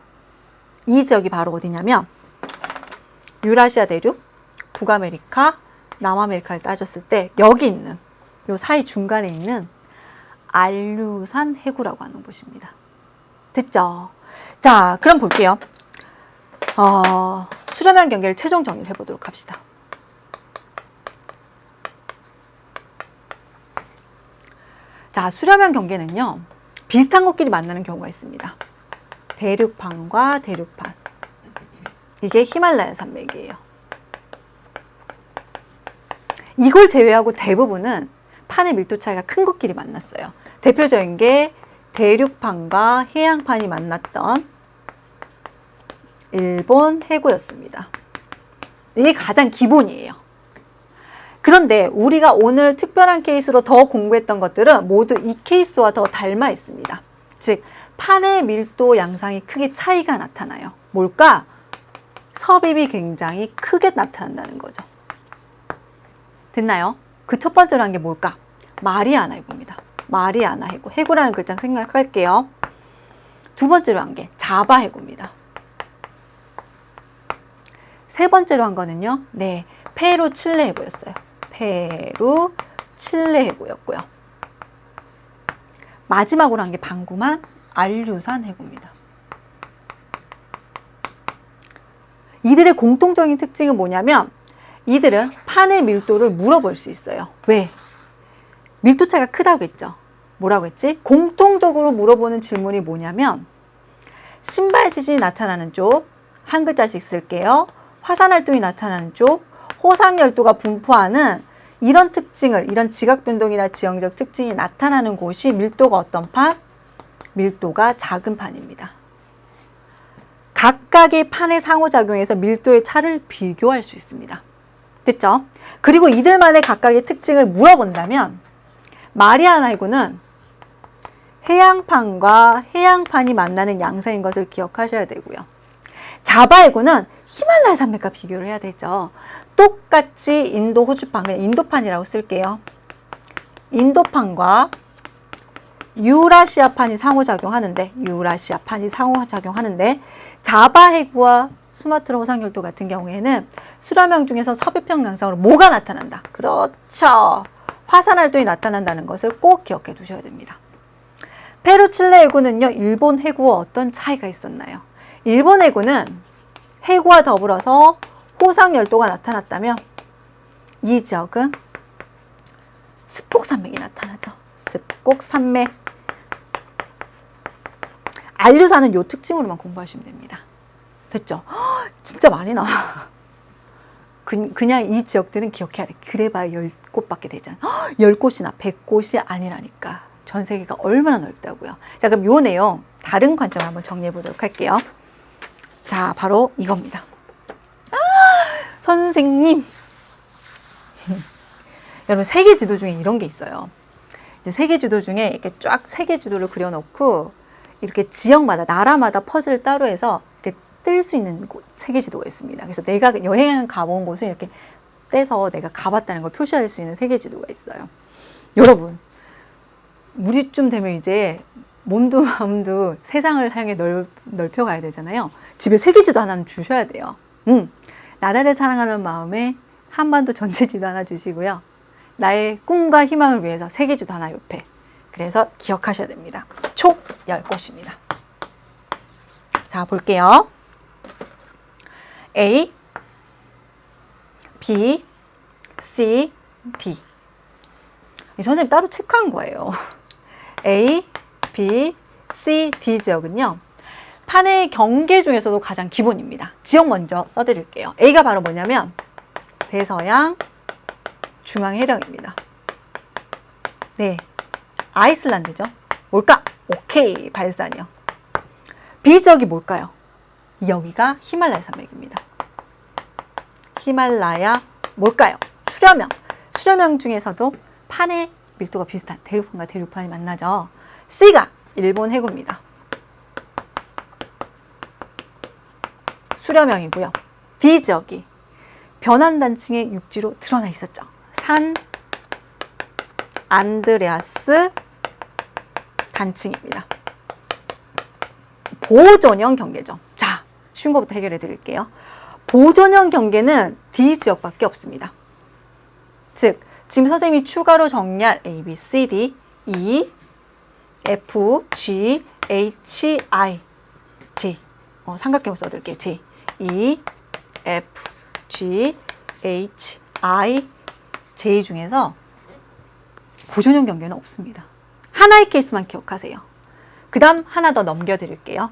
이 지역이 바로 어디냐면 유라시아 대륙, 북아메리카, 남아메리카를 따졌을 때 여기 있는 요 사이 중간에 있는 알류산 해구라고 하는 곳입니다. 됐죠? 자, 그럼 볼게요. 수렴형 경계를 최종 정리를 해보도록 합시다. 자, 수렴형 경계는요, 비슷한 곳끼리 만나는 경우가 있습니다. 대륙판과 대륙판. 이게 히말라야 산맥이에요. 이걸 제외하고 대부분은 판의 밀도 차이가 큰 곳끼리 만났어요. 대표적인 게 대륙판과 해양판이 만났던 일본 해구였습니다. 이게 가장 기본이에요. 그런데 우리가 오늘 특별한 케이스로 더 공부했던 것들은 모두 이 케이스와 더 닮아 있습니다. 즉, 판의 밀도 양상이 크게 차이가 나타나요. 뭘까? 섭입이 굉장히 크게 나타난다는 거죠. 됐나요? 그 첫 번째로 한 게 뭘까? 마리아나 해구입니다. 마리아나 해구. 해구라는 글자 생각할게요. 두 번째로 한 게 자바 해구입니다. 세 번째로 한 거는요. 네, 페루 칠레 해구였어요. 페루 칠레 해구였고요. 마지막으로 한 게 방구만 알류산 해구입니다. 이들의 공통적인 특징은 뭐냐면 이들은 판의 밀도를 물어볼 수 있어요. 왜? 밀도 차이가 크다고 했죠. 뭐라고 했지? 공통적으로 물어보는 질문이 뭐냐면 신발 지진이 나타나는 쪽, 한 글자씩 쓸게요. 화산 활동이 나타나는 쪽, 호상 열도가 분포하는 이런 특징을, 이런 지각 변동이나 지형적 특징이 나타나는 곳이 밀도가 어떤 판? 밀도가 작은 판입니다. 각각의 판의 상호작용에서 밀도의 차를 비교할 수 있습니다. 됐죠? 그리고 이들만의 각각의 특징을 물어본다면 마리아나 해구는 해양판과 해양판이 만나는 양상인 것을 기억하셔야 되고요. 자바 해구는 히말라야 산맥과 비교를 해야 되죠. 똑같이 인도 호주판, 그냥 인도판이라고 쓸게요. 인도판과 유라시아판이 상호작용하는데 자바 해구와 수마트라 호상열도 같은 경우에는 수라명 중에서 서부평 양상으로 뭐가 나타난다? 그렇죠. 화산 활동이 나타난다는 것을 꼭 기억해 두셔야 됩니다. 페루 칠레 해구는요, 일본 해구와 어떤 차이가 있었나요? 일본 해구는 해구와 더불어서 호상 열도가 나타났다면 이 지역은 습곡산맥이 나타나죠. 습곡산맥. 알류산은 이 특징으로만 공부하시면 됩니다. 됐죠? 진짜 많이 나와. 그냥 이 지역들은 기억해야 돼. 그래봐야 10곳밖에 되잖아. 10곳이나 100곳이 아니라니까. 전 세계가 얼마나 넓다고요. 자, 그럼 요 내용 다른 관점을 한번 정리해 보도록 할게요. 자, 바로 이겁니다. 선생님. 여러분, 세계 지도 중에 이런 게 있어요. 이제 세계 지도 중에 이렇게 쫙 세계 지도를 그려놓고 이렇게 지역마다, 나라마다 퍼즐을 따로 해서 이렇게 뜰 수 있는 세계 지도가 있습니다. 그래서 내가 여행 가본 곳을 이렇게 떼서 내가 가봤다는 걸 표시할 수 있는 세계 지도가 있어요. 여러분, 우리쯤 되면 이제 몸도 마음도 세상을 향해 넓혀가야 되잖아요. 집에 세계 지도 하나는 주셔야 돼요. 나라를 사랑하는 마음에 한반도 전체 지도 하나 주시고요. 나의 꿈과 희망을 위해서 세계 지도 하나 옆에. 그래서 기억하셔야 됩니다. 총 10곳입니다. 자, 볼게요. A, B, C, D. 선생님 따로 체크한 거예요. A, B, C, D 지역은요, 판의 경계 중에서도 가장 기본입니다. 지역 먼저 써드릴게요. A가 바로 뭐냐면 대서양 중앙해령입니다. 네, 아이슬란드죠. 뭘까? 오케이, 발산이요. B 지역이 뭘까요? 여기가 히말라야 산맥입니다. 히말라야 뭘까요? 수려명. 수려명 중에서도 판의 밀도가 비슷한 대륙판과 대륙판이 만나죠. C가 일본 해구입니다. 수려명이고요. D 지역이 변환단층의 육지로 드러나 있었죠. 산 안드레아스 단층입니다. 보존형 경계죠. 자, 쉬운 것부터 해결해 드릴게요. 보존형 경계는 D 지역밖에 없습니다. 즉, 지금 선생님이 추가로 정리할 A, B, C, D, E, F, G, H, I, J. 삼각형을 써드릴게요. J, E, F, G, H, I, J 중에서 보존형 경계는 없습니다. 하나의 케이스만 기억하세요. 그 다음 하나 더 넘겨드릴게요.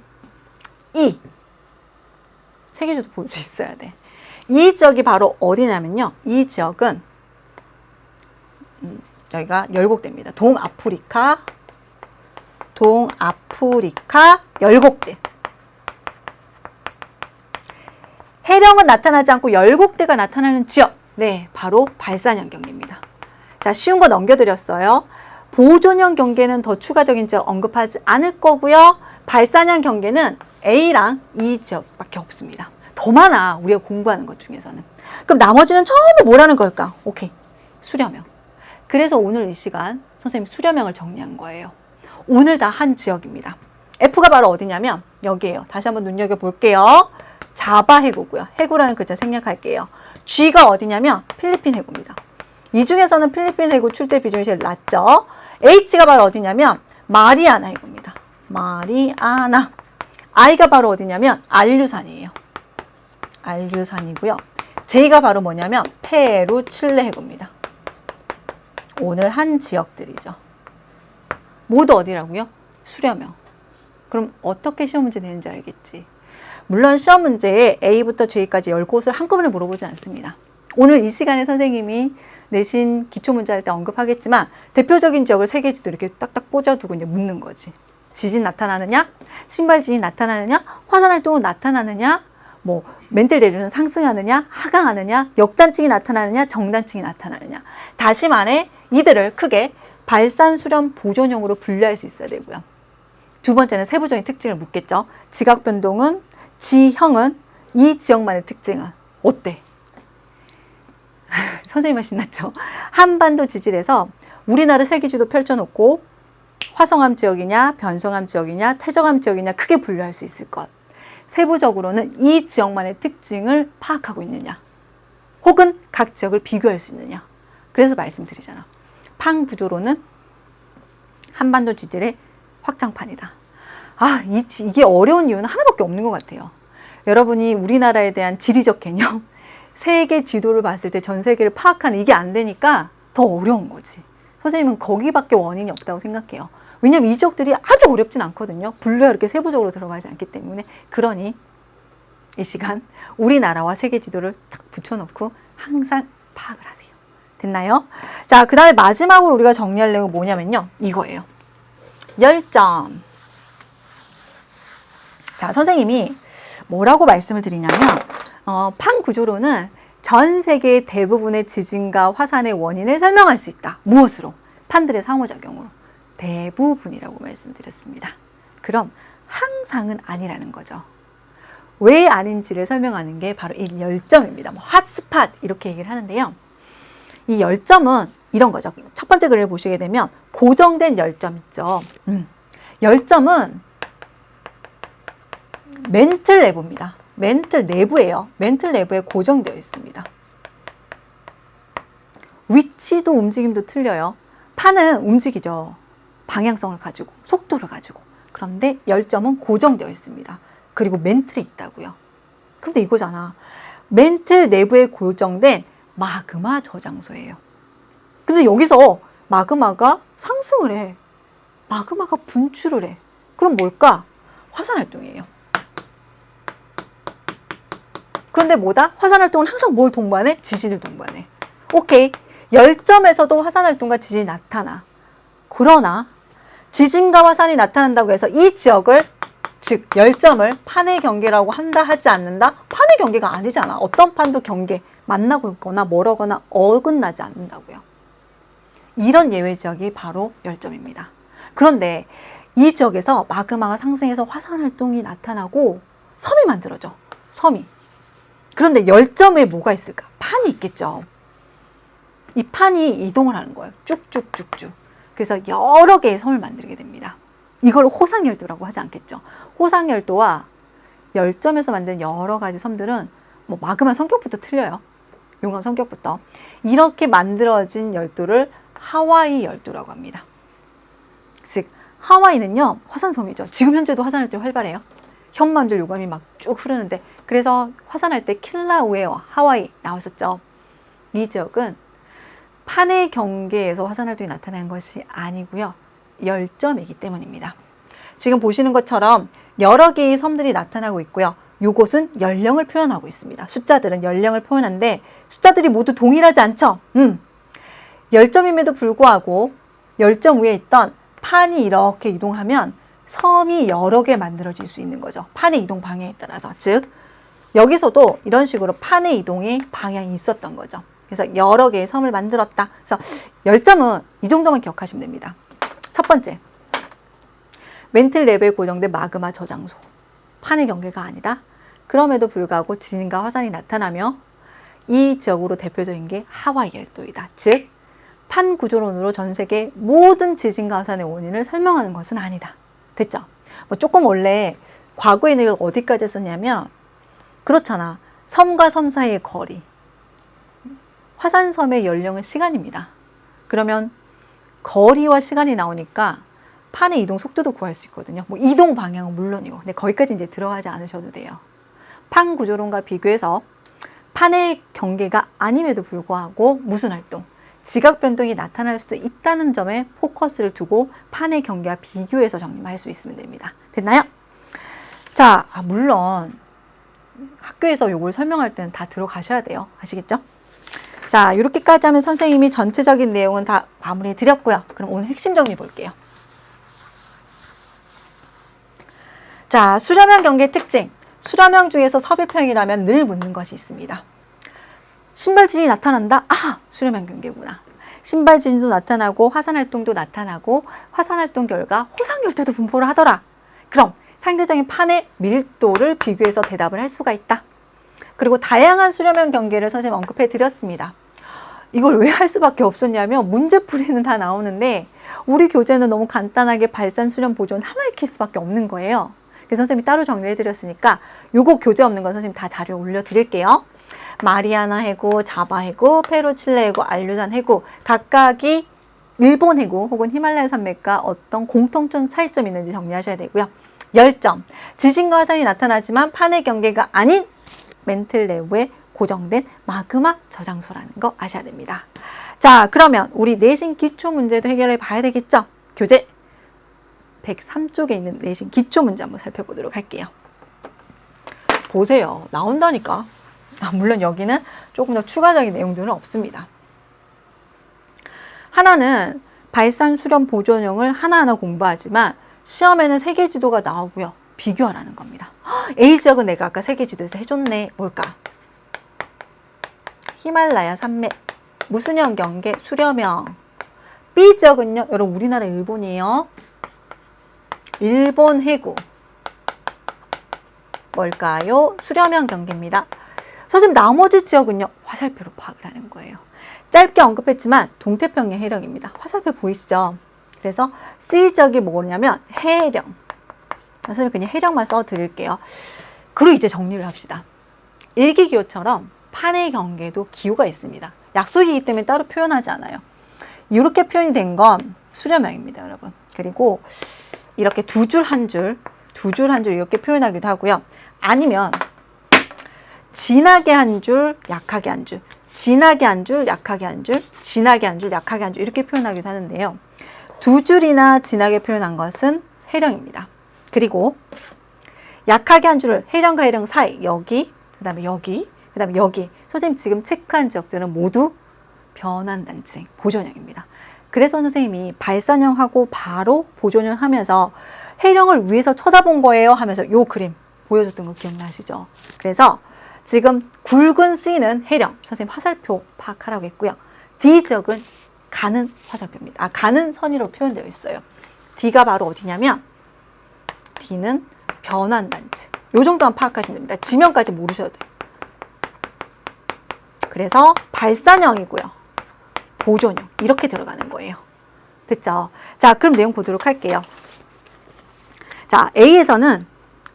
E. 세계지도 볼 수 있어야 돼. 이 지역이 바로 어디냐면요. 이 지역은 여기가 열곡대입니다. 동아프리카 열곡대. 해령은 나타나지 않고 열곡대가 나타나는 지역. 네, 바로 발산형 경계입니다. 자, 쉬운 거 넘겨드렸어요. 보존형 경계는 더 추가적인 지역 언급하지 않을 거고요. 발산형 경계는 A랑 E 지역밖에 없습니다. 더 많아, 우리가 공부하는 것 중에서는. 그럼 나머지는 전부 뭐라는 걸까? 오케이, 수려명. 그래서 오늘 이 시간 선생님 수려명을 정리한 거예요. 오늘 다 한 지역입니다. F가 바로 어디냐면 여기에요. 다시 한번 눈여겨볼게요. 자바 해구고요. 해구라는 글자 생략할게요. G가 어디냐면 필리핀 해구입니다. 이 중에서는 필리핀 해구 출제 비중이 제일 낮죠. H가 바로 어디냐면 마리아나 이겁니다. 마리아나. I가 바로 어디냐면 알류산이에요. 알류산이고요. J가 바로 뭐냐면 페루, 칠레 해구입니다. 오늘 한 지역들이죠. 모두 어디라고요? 수려명. 그럼 어떻게 시험 문제 내는지 알겠지? 물론 시험 문제에 A부터 J까지 10곳을 한꺼번에 물어보지 않습니다. 오늘 이 시간에 선생님이 내신 기초문제 할 때 언급하겠지만 대표적인 지역을 3개 지도 이렇게 딱딱 꽂아두고 이제 묻는 거지. 지진 나타나느냐? 신발 지진 나타나느냐? 화산활동은 나타나느냐? 뭐 멘틀 대주는 상승하느냐? 하강하느냐? 역단층이 나타나느냐? 정단층이 나타나느냐? 다시 말해 이들을 크게 발산, 수렴, 보존형으로 분류할 수 있어야 되고요. 두 번째는 세부적인 특징을 묻겠죠. 지각 변동은, 지형은, 이 지역만의 특징은 어때? 선생님은 신났죠. 한반도 지질에서 우리나라 세계지도 펼쳐놓고 화성암 지역이냐, 변성암 지역이냐, 태적암 지역이냐 크게 분류할 수 있을 것. 세부적으로는 이 지역만의 특징을 파악하고 있느냐, 혹은 각 지역을 비교할 수 있느냐. 그래서 말씀드리잖아. 판 구조로는 한반도 지질의 확장판이다. 이게 어려운 이유는 하나밖에 없는 것 같아요. 여러분이 우리나라에 대한 지리적 개념, 세계 지도를 봤을 때 전 세계를 파악하는 이게 안 되니까 더 어려운 거지. 선생님은 거기밖에 원인이 없다고 생각해요. 왜냐면 이 지역들이 아주 어렵진 않거든요. 분류가 이렇게 세부적으로 들어가지 않기 때문에. 그러니 이 시간 우리나라와 세계 지도를 탁 붙여놓고 항상 파악을 하세요. 됐나요? 자, 그 다음에 마지막으로 우리가 정리할 내용은 뭐냐면요. 이거예요. 열점. 자, 선생님이 뭐라고 말씀을 드리냐면 판 구조로는 전 세계 대부분의 지진과 화산의 원인을 설명할 수 있다. 무엇으로? 판들의 상호작용으로. 대부분이라고 말씀드렸습니다. 그럼 항상은 아니라는 거죠. 왜 아닌지를 설명하는 게 바로 이 열점입니다. 뭐 핫스팟 이렇게 얘기를 하는데요. 이 열점은 이런 거죠. 첫 번째 글을 보시게 되면 고정된 열점 있죠. 열점은 멘틀 내부입니다. 멘틀 내부예요. 멘틀 내부에 고정되어 있습니다. 위치도 움직임도 틀려요. 판은 움직이죠. 방향성을 가지고, 속도를 가지고. 그런데 열점은 고정되어 있습니다. 그리고 멘틀이 있다고요. 그런데 이거잖아. 멘틀 내부에 고정된 마그마 저장소예요. 근데 여기서 마그마가 상승을 해. 마그마가 분출을 해. 그럼 뭘까? 화산활동이에요. 그런데 뭐다? 화산활동은 항상 뭘 동반해? 지진을 동반해. 오케이. 열점에서도 화산활동과 지진이 나타나. 그러나 지진과 화산이 나타난다고 해서 이 지역을, 즉 열점을 판의 경계라고 한다 하지 않는다? 판의 경계가 아니잖아. 어떤 판도 경계 만나고 있거나 멀어거나 어긋나지 않는다고요. 이런 예외 지역이 바로 열점입니다. 그런데 이 지역에서 마그마가 상승해서 화산활동이 나타나고 섬이 만들어져. 섬이. 그런데 열점에 뭐가 있을까? 판이 있겠죠. 이 판이 이동을 하는 거예요. 쭉쭉쭉쭉. 그래서 여러 개의 섬을 만들게 됩니다. 이걸 호상열도라고 하지 않겠죠. 호상열도와 열점에서 만든 여러 가지 섬들은 뭐 마그마 성격부터 틀려요. 용암 성격부터. 이렇게 만들어진 열도를 하와이 열도라고 합니다. 즉 하와이는요 화산섬이죠. 지금 현재도 화산할 때 활발해요. 현만절 요감이 막 쭉 흐르는데, 그래서 화산할 때 킬라우에어 하와이 나왔었죠. 이 지역은 판의 경계에서 화산활동이 나타나는 것이 아니고요. 열점이기 때문입니다. 지금 보시는 것처럼 여러 개의 섬들이 나타나고 있고요. 요것은 연령을 표현하고 있습니다. 숫자들은 연령을 표현하는데 숫자들이 모두 동일하지 않죠? 열점임에도 불구하고 열점 위에 있던 판이 이렇게 이동하면 섬이 여러 개 만들어질 수 있는 거죠. 판의 이동 방향에 따라서. 즉 여기서도 이런 식으로 판의 이동의 방향이 있었던 거죠. 그래서 여러 개의 섬을 만들었다. 그래서 열점은 이 정도만 기억하시면 됩니다. 첫 번째, 멘틀 내부에 고정된 마그마 저장소. 판의 경계가 아니다. 그럼에도 불구하고 지진과 화산이 나타나며 이 지역으로 대표적인 게 하와이 열도이다. 즉 판 구조론으로 전 세계 모든 지진과 화산의 원인을 설명하는 것은 아니다. 됐죠? 뭐 조금 원래 과거에 내가 어디까지 했었냐면, 그렇잖아. 섬과 섬 사이의 거리. 화산섬의 연령은 시간입니다. 그러면 거리와 시간이 나오니까 판의 이동 속도도 구할 수 있거든요. 뭐 이동 방향은 물론이고. 근데 거기까지 이제 들어가지 않으셔도 돼요. 판 구조론과 비교해서 판의 경계가 아님에도 불구하고 무슨 활동? 지각 변동이 나타날 수도 있다는 점에 포커스를 두고 판의 경계와 비교해서 정리할 수 있으면 됩니다. 됐나요? 자, 물론 학교에서 이걸 설명할 때는 다 들어가셔야 돼요. 아시겠죠? 자, 이렇게까지 하면 선생님이 전체적인 내용은 다 마무리해 드렸고요. 그럼 오늘 핵심 정리 볼게요. 자, 수렴형 경계의 특징. 수렴형 중에서 섭입형이라면 늘 묻는 것이 있습니다. 신발 지진이 나타난다? 아, 수렴형 경계구나. 신발 지진도 나타나고 화산활동도 나타나고 화산활동 결과 호상열대도 분포를 하더라. 그럼 상대적인 판의 밀도를 비교해서 대답을 할 수가 있다. 그리고 다양한 수렴형 경계를 선생님 언급해 드렸습니다. 이걸 왜 할 수밖에 없었냐면 문제풀이는 다 나오는데 우리 교재는 너무 간단하게 발산, 수렴, 보존 하나의 케이스밖에 없는 거예요. 그래서 선생님이 따로 정리해 드렸으니까 요거 교재 없는 건 선생님 다 자료 올려 드릴게요. 마리아나 해구, 자바 해구, 페루, 칠레 해구, 알루잔 해구 각각이 일본 해구 혹은 히말라야 산맥과 어떤 공통점 차이점이 있는지 정리하셔야 되고요. 열점, 지진과 화산이 나타나지만 판의 경계가 아닌 멘틀 내부에 고정된 마그마 저장소라는 거 아셔야 됩니다. 자, 그러면 우리 내신 기초 문제도 해결해 봐야 되겠죠? 교재 103쪽에 있는 내신 기초 문제 한번 살펴보도록 할게요. 보세요. 나온다니까. 물론 여기는 조금 더 추가적인 내용들은 없습니다. 하나는 발산, 수렴, 보존형을 하나하나 공부하지만 시험에는 세계지도가 나오고요. 비교하라는 겁니다. A 지역은 내가 아까 세계지도에서 해줬네. 뭘까? 히말라야 산맥, 무슨 형 경계? 수렴형. B 지역은요. 여러분 우리나라 일본이에요. 일본 해구. 뭘까요? 수렴형 경계입니다. 선생님 나머지 지역은요. 화살표로 파악을 하는 거예요. 짧게 언급했지만 동태평양 해령입니다. 화살표 보이시죠? 그래서 C 지역이 뭐냐면 해령. 선생님 그냥 해령만 써드릴게요. 그리고 이제 정리를 합시다. 일기기호처럼 판의 경계도 기호가 있습니다. 약속이기 때문에 따로 표현하지 않아요. 이렇게 표현이 된 건 수렴형입니다, 여러분. 그리고 이렇게 두 줄 한 줄 이렇게 표현하기도 하고요. 아니면 진하게 한 줄, 약하게 한 줄, 진하게 한 줄, 약하게 한 줄, 진하게 한 줄, 약하게 한 줄 이렇게 표현하기도 하는데요. 두 줄이나 진하게 표현한 것은 해령입니다. 그리고 약하게 한 줄을 해령과 해령 사이, 여기, 그 다음에 여기, 그 다음에 여기. 선생님 지금 체크한 지역들은 모두 변환단층, 보존형입니다. 그래서 선생님이 발산형하고 바로 보존형 하면서 해령을 위에서 쳐다본 거예요 하면서 요 그림 보여줬던 거 기억나시죠? 그래서 지금 굵은 C는 해령, 선생님 화살표 파악하라고 했고요. D 지역은 가는 화살표입니다. 가는 선의로 표현되어 있어요. D가 바로 어디냐면 D는 변환단층. 요 정도만 파악하시면 됩니다. 지명까지 모르셔도 돼요. 그래서 발산형이고요. 보존형. 이렇게 들어가는 거예요. 됐죠? 자, 그럼 내용 보도록 할게요. 자, A에서는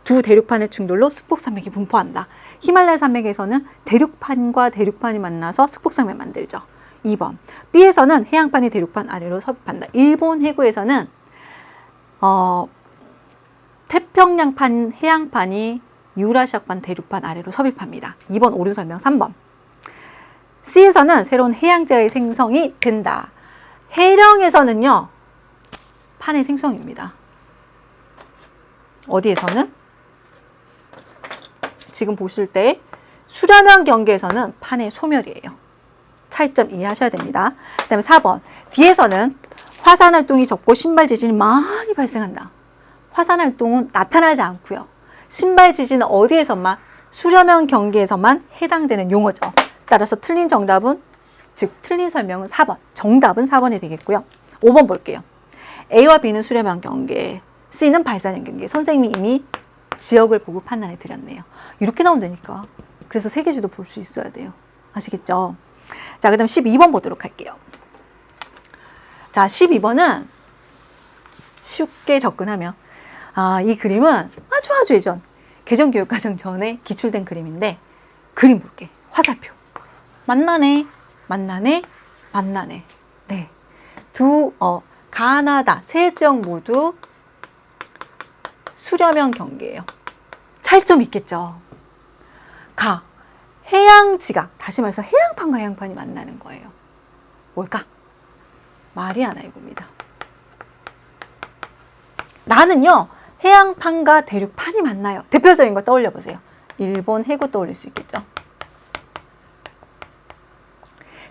두 대륙판의 충돌로 스폭산맥이 분포한다. 히말라야 산맥에서는 대륙판과 대륙판이 만나서 스폭산맥 만들죠. 2번. B에서는 해양판이 대륙판 아래로 섭입한다. 일본 해구에서는 태평양판 해양판이 유라시아판 대륙판 아래로 섭입합니다. 2번 오류 설명. 3번. C에서는 새로운 해양지하의 생성이 된다. 해령에서는요. 판의 생성입니다. 어디에서는? 지금 보실 때 수렴형 경계에서는 판의 소멸이에요. 차이점 이해하셔야 됩니다. 그 다음에 4번. D에서는 화산활동이 적고 신발 지진이 많이 발생한다. 화산활동은 나타나지 않고요. 신발 지진은 어디에서만? 수렴형 경계에서만 해당되는 용어죠. 따라서 틀린 정답은, 즉 틀린 설명은 4번. 정답은 4번이 되겠고요. 5번 볼게요. A와 B는 수렴형 경계, C는 발산형 경계. 선생님이 이미 지역을 보고 판단해 드렸네요. 이렇게 나오면 되니까. 그래서 세계지도 볼 수 있어야 돼요. 아시겠죠? 자, 그 다음 12번 보도록 할게요. 자, 12번은 쉽게 접근하면 이 그림은 아주 예전 개정교육과정 전에 기출된 그림인데 그림 볼게. 화살표. 만나네. 네. 가나다 세 지역 모두 수렴형 경계예요. 차이점이 있겠죠. 해양지각, 다시 말해서 해양판과 해양판이 만나는 거예요. 뭘까? 마리아나 해구입니다. 나는요, 해양판과 대륙판이 만나요. 대표적인 거 떠올려 보세요. 일본 해구 떠올릴 수 있겠죠.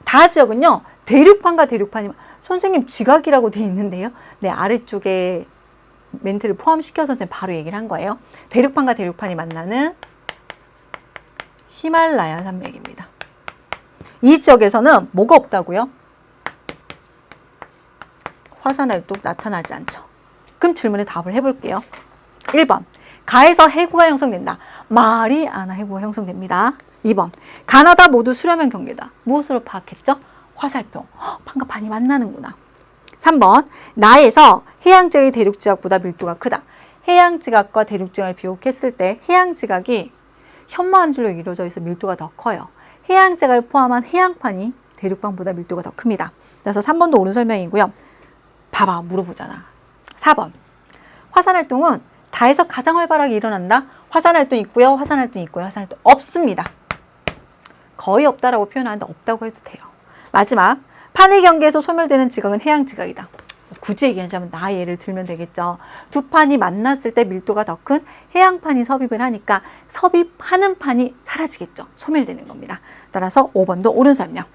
다 지역은요, 대륙판과 대륙판이, 선생님 지각이라고 돼 있는데요. 네, 아래쪽에 멘트를 포함시켜서 제가 바로 얘기를 한 거예요. 대륙판과 대륙판이 만나는 히말라야 산맥입니다. 이 지역에서는 뭐가 없다고요? 화산활동 나타나지 않죠. 그럼 질문에 답을 해볼게요. 1번, 가에서 해구가 형성된다. 마리아나 해구가 형성됩니다. 2번, 가나다 모두 수렴형 경계다. 무엇으로 파악했죠? 화살표. 판과 판이 만나는구나. 3번, 나에서 해양지각이 대륙지각보다 밀도가 크다. 해양지각과 대륙지각을 비교했을 때 해양지각이 현무암질로 이루어져 있어 밀도가 더 커요. 해양지각을 포함한 해양판이 대륙판보다 밀도가 더 큽니다. 그래서 3번도 옳은 설명이고요. 봐봐, 물어보잖아. 4번, 화산활동은 다에서 가장 활발하게 일어난다. 화산활동 있고요, 화산활동 있고요, 화산활동 없습니다. 거의 없다라고 표현하는데 없다고 해도 돼요. 마지막, 판의 경계에서 소멸되는 지각은 해양지각이다. 굳이 얘기하자면 나 예를 들면 되겠죠. 두 판이 만났을 때 밀도가 더 큰 해양판이 섭입을 하니까 섭입하는 판이 사라지겠죠. 소멸되는 겁니다. 따라서 5번도 옳은 설명.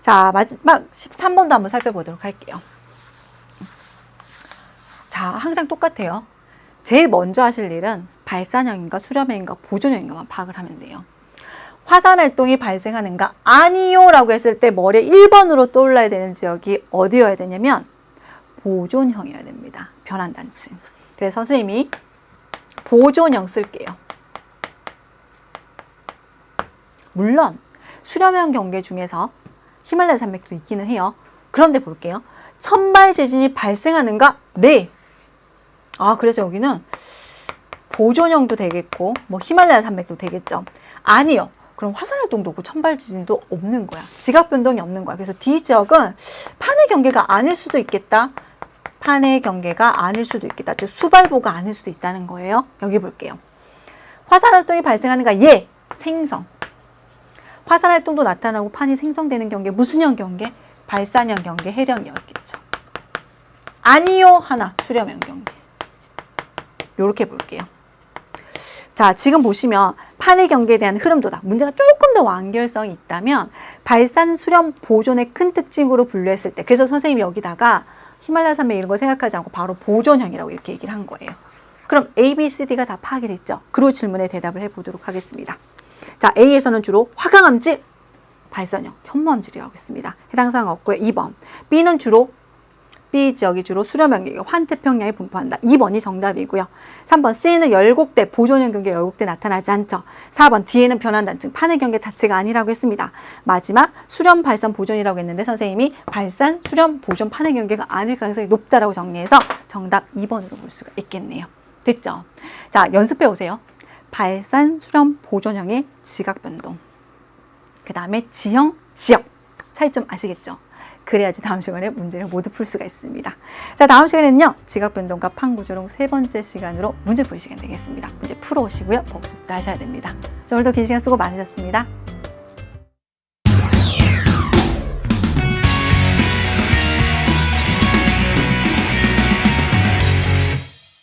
자, 마지막 13번도 한번 살펴보도록 할게요. 자, 항상 똑같아요. 제일 먼저 하실 일은 발산형인가 수렴형인가 보존형인가만 파악을 하면 돼요. 화산활동이 발생하는가? 아니요 라고 했을 때 머리에 1번으로 떠올라야 되는 지역이 어디여야 되냐면 보존형이어야 됩니다. 변환단층. 그래서 선생님이 보존형 쓸게요. 물론 수렴형 경계 중에서 히말라야 산맥도 있기는 해요. 그런데 볼게요. 천발 지진이 발생하는가? 네. 그래서 여기는 보존형도 되겠고 뭐 히말라야 산맥도 되겠죠. 아니요. 그럼 화산활동도 없고 천발 지진도 없는 거야. 지각 변동이 없는 거야. 그래서 D 지역은 판의 경계가 아닐 수도 있겠다. 판의 경계가 아닐 수도 있겠다. 즉 수발보가 아닐 수도 있다는 거예요. 여기 볼게요. 화산활동이 발생하는가? 예. 생성. 화산활동도 나타나고 판이 생성되는 경계 무슨 형 경계? 발산형 경계, 해령이었겠죠. 아니요 하나, 수렴형 경계. 요렇게 볼게요. 자, 지금 보시면 판의 경계에 대한 흐름도다. 문제가 조금 더 완결성이 있다면 발산, 수렴, 보존의 큰 특징으로 분류했을 때, 그래서 선생님이 여기다가 히말라야 산맥 이런 거 생각하지 않고 바로 보존형이라고 이렇게 얘기를 한 거예요. 그럼 A, B, C, D가 다 파악이 됐죠. 그리고 질문에 대답을 해보도록 하겠습니다. 자, A에서는 주로 화강암질, 발산형, 현무암질이라고 있습니다. 해당 사항 없고요. 2번. B는 주로 B 지역이 주로 수렴형, 환태평양에 분포한다. 2번이 정답이고요. 3번 C는 열곡대, 보존형 경계 열곡대 나타나지 않죠. 4번 D에는 변환단층, 판의 경계 자체가 아니라고 했습니다. 마지막 수렴, 발산, 보존이라고 했는데 선생님이 발산, 수렴, 보존, 판의 경계가 아닐 가능성이 높다라고 정리해서 정답 2번으로 볼 수가 있겠네요. 됐죠? 자, 연습해 오세요. 발산, 수렴, 보존형의 지각 변동. 그 다음에 지형, 지역. 차이점 아시겠죠? 그래야지 다음 시간에 문제를 모두 풀 수가 있습니다. 자, 다음 시간에는요, 지각 변동과 판 구조론 세 번째 시간으로 문제 풀 시간 되겠습니다. 문제 풀어 오시고요. 복습도 하셔야 됩니다. 자, 오늘도 긴 시간 수고 많으셨습니다.